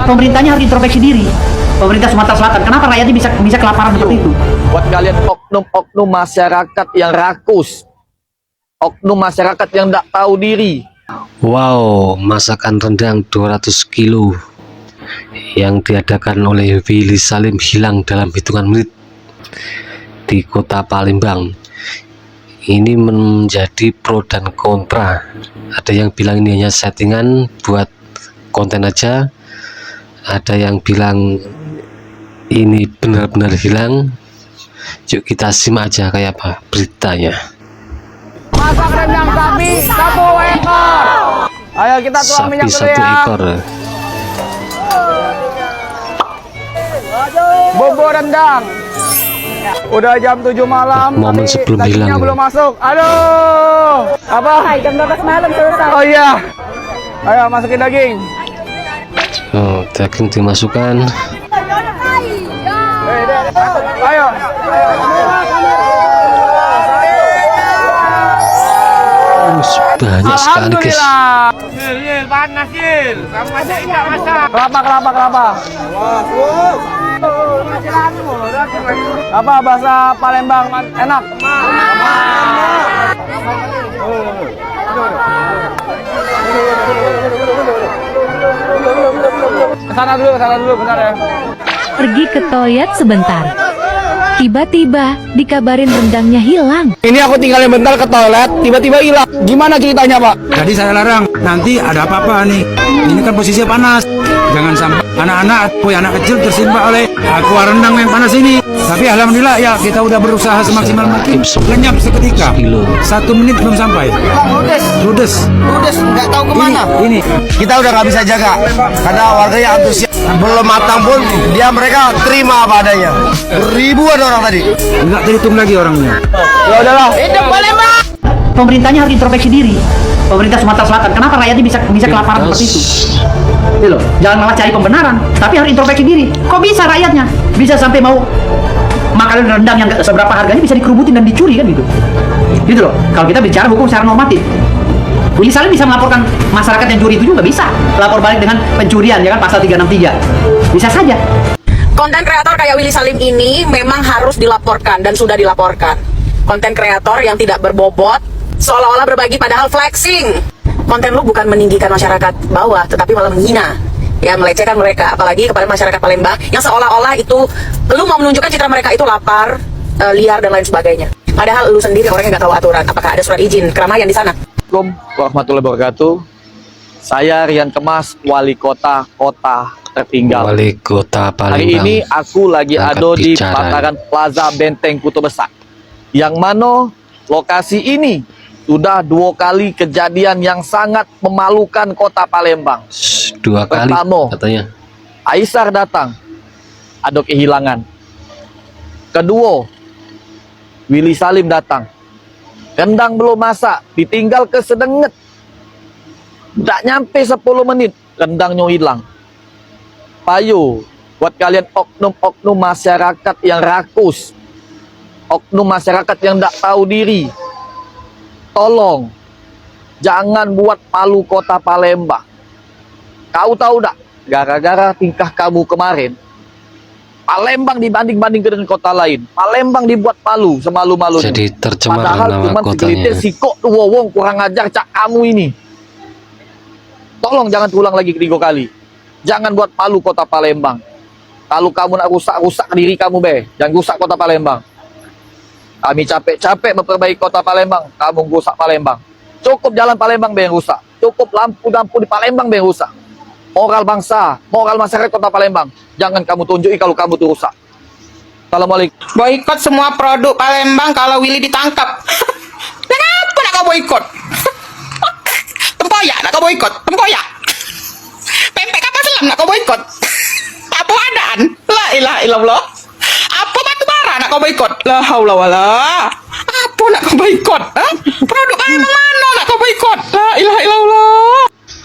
Pemerintahnya harus introspeksi diri. Pemerintah Sumatera Selatan, kenapa rakyatnya bisa kelaparan seperti itu? Buat kalian oknum-oknum masyarakat yang rakus, oknum masyarakat yang tidak tahu diri. Wow, masakan rendang 200 kilo yang diadakan oleh Willy Salim hilang dalam hitungan menit di kota Palembang. Ini menjadi pro dan kontra. Ada yang bilang ini hanya settingan buat konten aja, ada yang bilang ini benar-benar hilang. Yuk kita simak aja kayak apa beritanya. Masak rendang sapi 1 ekor. Ayo kita tuang minyak dulu Sapi 1 ya. ekor. Bubur rendang. Udah jam 7 malam. Momen tapi sebelum dagingnya hilang. belum masuk. Aduh. Apa? Jam 12 malam selesai. Oh iya. Ayo masukin daging. Oh, daging dimasukkan. Ayo. Banyak sekali guys. Alhamdulillah. Panas Gil. Kamu masak tidak masak. Kelapa. Apa bahasa Palembang enak? Kesana dulu bentar ya. Pergi ke toilet sebentar. Tiba-tiba dikabarin rendangnya hilang. Ini aku tinggalin bentar ke toilet, tiba-tiba hilang. Gimana ceritanya, Pak? Jadi saya larang, nanti ada apa-apa nih. Ini kan posisinya panas. Jangan sampai anak-anak kecil tersimpa oleh kuah rendang yang panas ini. Tapi alhamdulillah ya kita udah berusaha semaksimal mungkin. Lenyap seketika. 1 menit belum sampai. Ludes, Nggak tahu kemana. Ini Kita udah nggak bisa jaga karena warganya antusias. Belum matang pun mereka terima apa adanya. Ribuan orang tadi. nggak terhitung lagi orangnya. Ya udahlah. Pemerintahnya harus introspeksi diri. Pemerintah Sumatera Selatan, kenapa rakyatnya bisa kelaparan seperti itu? Gitu loh. Jangan malah cari pembenaran, tapi harus introspeksi diri. Kok bisa rakyatnya bisa sampai mau makan rendang yang nggak seberapa harganya bisa dikerubutin dan dicuri kan gitu? Gitu loh. Kalau kita bicara hukum secara normatif, Willy Salim bisa melaporkan masyarakat yang curi itu juga bisa lapor balik dengan pencurian, ya kan, pasal 363. Bisa saja. Konten kreator kayak Willy Salim ini memang harus dilaporkan dan sudah dilaporkan. Konten kreator yang tidak berbobot, seolah-olah berbagi padahal flexing. Konten lu bukan meninggikan masyarakat bawah, tetapi malah menghina, ya, melecehkan mereka, apalagi kepada masyarakat Palembang yang seolah-olah itu lu mau menunjukkan citra mereka itu lapar, liar dan lain sebagainya. Padahal lu sendiri orangnya nggak tahu aturan. Apakah ada surat izin keramaian di sana? Assalamualaikum warahmatullahi wabarakatuh. Saya Rian Kemas, Wali Kota Tertinggal. Wali Kota Palembang. Hari ini aku lagi Angkat ada di bicara. Bakaran Plaza Benteng Kuto Besar, yang mana lokasi ini sudah 2 kali kejadian yang sangat memalukan kota Palembang. 2 kali Pertama, katanya. Aisar datang, ada kehilangan. Kedua, Willy Salim datang, rendang belum masak, ditinggal ke sedenget. Tak nyampe 10 menit, rendangnya hilang. Payo, buat kalian oknum-oknum masyarakat yang rakus, oknum masyarakat yang tak tahu diri, tolong jangan buat malu kota Palembang. Kau tahu tak, gara-gara tingkah kamu kemarin, Palembang dibanding-banding dengan kota lain, Palembang dibuat malu semalu-malunya. Jadi tercemar Padahal nama cuma kotanya. segelitir sikok dua wong kurang ajar cak kamu ini. Tolong jangan terulang lagi 3 kali. Jangan buat malu kota Palembang. Kalau kamu nak rusak diri kamu be, jangan rusak kota Palembang. Kami capek-capek memperbaiki kota Palembang, kamu rusak Palembang. Cukup jalan Palembang be yang rusak, cukup lampu-lampu di Palembang be yang rusak. Moral bangsa, moral masyarakat kota Palembang, jangan kamu tunjuki kalau kamu tuh rusak. Assalamualaikum. Boikot semua produk Palembang kalau Willy ditangkap. Kenapa nak kau boikot? Tempoyak nak kau boikot? Tempoyak. Pempek kapal selam nak kau boikot? Apa adaan? La ilaha illallah. Apa batu bara nak kau boikot? La haula wala. Apa nak kau boikot? Produk Palembang mana nak kau boikot? La ilaha illallah.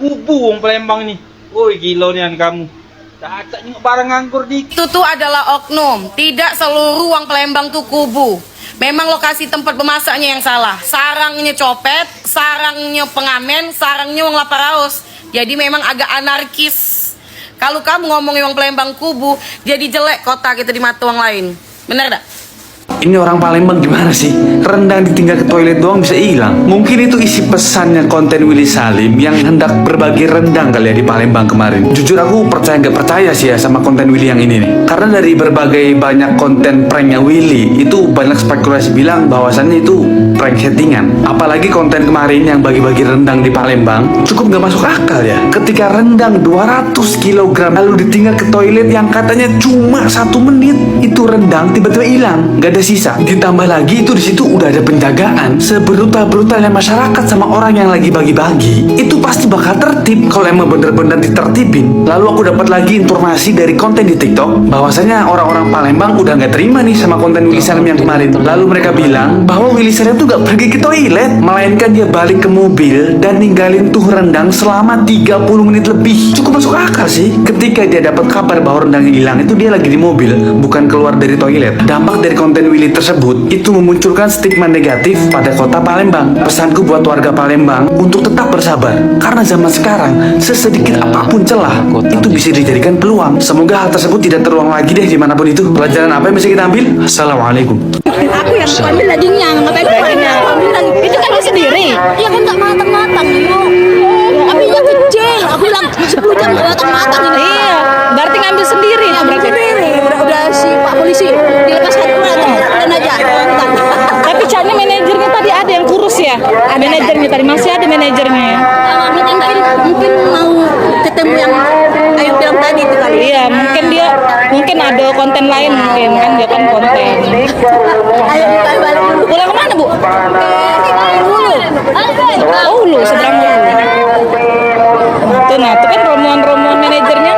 Kubu wong Palembang ni. Oi gila nian kamu. Tak nyengok barang nganggur dikit. Itu tuh adalah oknum. Tidak seluruh uang Palembang tuh kubu. Memang lokasi tempat memasaknya yang salah. Sarangnya copet, sarangnya pengamen, sarangnya wong laparaos. Jadi memang agak anarkis. Kalau kamu ngomongin wong Palembang kubu, jadi jelek kota kita di mata wong lain. Bener gak? Ini orang Palembang gimana sih? Rendang ditinggal ke toilet doang bisa hilang. Mungkin itu isi pesannya konten Willy Salim yang hendak berbagi rendang kali ya di Palembang kemarin. Jujur aku nggak percaya sih ya sama konten Willy yang ini nih. Karena dari berbagai banyak konten pranknya Willy, itu banyak spekulasi bilang bahwasannya itu prank settingan. Apalagi konten kemarin yang bagi-bagi rendang di Palembang, cukup nggak masuk akal ya. Ketika rendang 200 kg lalu ditinggal ke toilet yang katanya cuma 1 menit, itu rendang tiba-tiba hilang, nggak ada sisa. Ditambah lagi itu di situ udah ada penjagaan. Sebrutal-brutalnya masyarakat sama orang yang lagi bagi-bagi, itu pasti bakal tertib kalau emang bener-bener ditertibin. Lalu aku dapat lagi informasi dari konten di TikTok bahwasanya orang-orang Palembang udah nggak terima nih sama konten Willy Salim yang kemarin. Lalu mereka bilang bahwa Willy Salim tuh nggak pergi ke toilet, melainkan dia balik ke mobil dan ninggalin tuh rendang selama 30 menit lebih. Cukup masuk akal sih. Ketika dia dapat kabar bahwa rendangnya hilang, itu dia lagi di mobil, bukan keluar dari toilet. Dampak dari konten Willy tersebut itu memunculkan stigma negatif pada kota Palembang. Pesanku buat warga Palembang untuk tetap bersabar, karena zaman sekarang sesedikit apapun celah itu bisa dijadikan peluang. Semoga hal tersebut tidak terulang lagi deh dimanapun itu. Pelajaran apa yang bisa kita ambil? Assalamualaikum. Aku yang ambil dagingnya, ngapain dagingnya? Itu kan lu sendiri. Iya kan nggak matang-matang nih. Apinya kecil. Aku bilang 10 jam nggak matang-matang ini. Iya, berarti ngambil sendiri. Ya, berarti sendiri. Udah si Pak Polisi dilepaskan dan aja. Tapi caranya manajernya tadi ada yang kurus ya. Manajernya tadi masih ada manajernya ya. Mungkin mau ketemu yang Ayu bilang tadi itu kali. Iya, mungkin ada konten lain mungkin kan dia kan konten. Ayo balik dulu. Pulang kemana Bu? Hulu. Oh Hulu, seberang Hulu. Tuh nah, itu kan rombongan manajernya.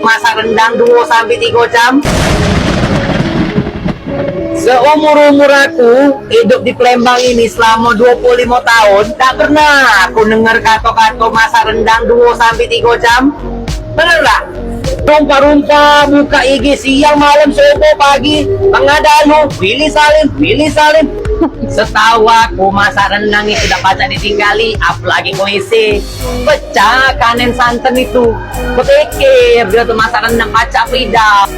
Masak rendang 2 sampai 3 jam. Seumur-umur aku hidup di Palembang ini selama 25 tahun, tak pernah aku dengar kata-kata masak rendang 2 sampai 3 jam. Bener gak? Rumpah-rumpah buka IG siang malam subuh pagi mengadalu Willy Salim. Setahu aku masak rendang itu dapat ditinggali, apalagi polisi pecah kanen santan itu. Kupikir dia tuh masak rendang pacak lidah.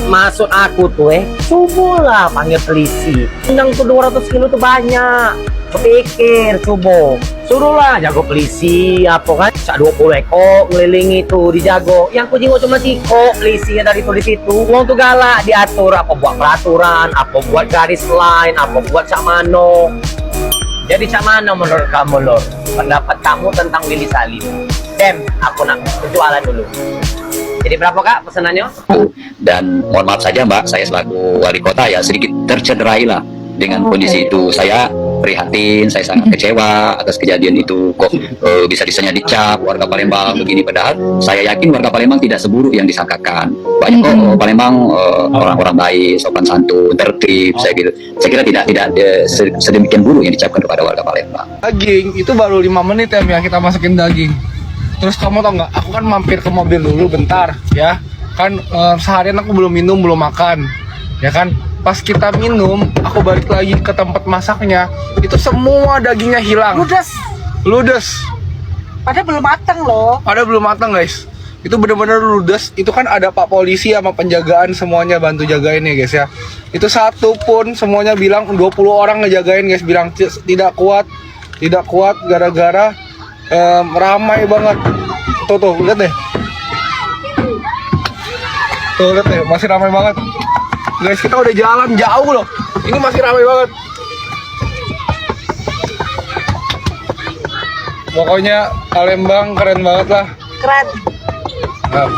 Maksud aku tuh subuh lah panggil polisi. Rendang tuh 200 kilo tuh banyak. Kupikir subuh suruhlah jago polisi apa kan, 20 ekor ngelilingi tuh dijago. Yang ku jenguk cuma Ciko, polisinya dari tuh di situ. Uang tuh galak diatur, apa buat peraturan, apa buat garis line, apa buat cak mano. Jadi cak mano menurut kamu Lor? Pendapat kamu tentang Willy Salim? Dem, aku nak berjualan dulu. Jadi berapa Kak pesanannya? Dan mohon maaf saja Mbak, saya selaku wali kota ya sedikit tercederai lah dengan kondisi itu. Saya prihatin, saya sangat kecewa atas kejadian itu. Kok bisa-bisanya dicap warga Palembang begini, padahal saya yakin warga Palembang tidak seburuk yang disangkakan. Banyak kok Palembang orang-orang baik, sopan santun, tertib, saya kira tidak sedemikian buruk yang dicapkan kepada warga Palembang. Daging itu baru 5 menit ya kita masukin daging. Terus kamu tau nggak, aku kan mampir ke mobil dulu bentar ya kan, seharian aku belum minum belum makan ya kan. Pas kita minum, aku balik lagi ke tempat masaknya, itu semua dagingnya hilang. Ludes. Padahal belum matang loh. Padahal belum matang guys. Itu benar-benar ludes. Itu kan ada Pak Polisi sama penjagaan semuanya bantu jagain ya guys ya. Itu satu pun semuanya bilang 20 orang ngejagain guys, bilang tidak kuat gara-gara ramai banget. Tuh lihat deh. Tuh lihat deh, masih ramai banget. Guys, kita udah jalan jauh loh. Ini masih ramai banget. Pokoknya Palembang keren banget lah. Keren. Nah.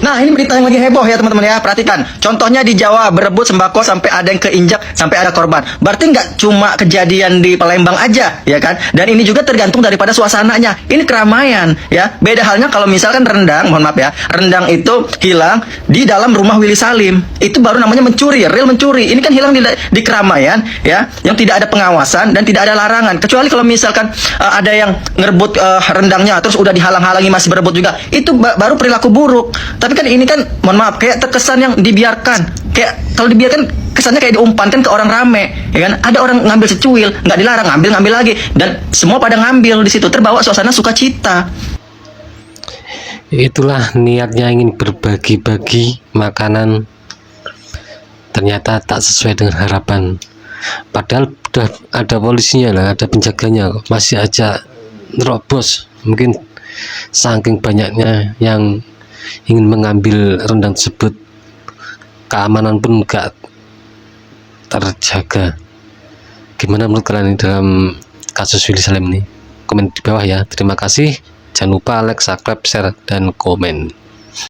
Nah, ini berita yang lagi heboh ya teman-teman ya. Perhatikan. Contohnya di Jawa berebut sembako sampai ada yang keinjak, sampai ada korban. Berarti nggak cuma kejadian di Palembang aja, ya kan? Dan ini juga tergantung daripada suasananya. Ini keramaian, ya. Beda halnya kalau misalkan rendang, mohon maaf ya, rendang itu hilang di dalam rumah Willy Salim. Itu baru namanya mencuri, real mencuri. Ini kan hilang di keramaian, ya, yang tidak ada pengawasan dan tidak ada larangan. Kecuali kalau misalkan ada yang ngerebut rendangnya, terus udah dihalang-halangi masih berebut juga. Itu baru perilaku buruk. Tapi kan ini kan, mohon maaf, kayak terkesan yang dibiarkan. Kayak kalau dibiarkan kesannya kayak diumpankan ke orang rame, ya kan? Ada orang ngambil secuil, nggak dilarang, ngambil lagi, dan semua pada ngambil di situ, terbawa suasana sukacita. Itulah niatnya ingin berbagi-bagi makanan, ternyata tak sesuai dengan harapan. Padahal udah ada polisinya lah, ada penjaganya, masih aja nerobos. Mungkin saking banyaknya yang ingin mengambil rendang tersebut, keamanan pun enggak terjaga. Gimana menurut kalian dalam kasus Willy Salim ini? Komen di bawah ya. Terima kasih. Jangan lupa like, subscribe, share, dan komen.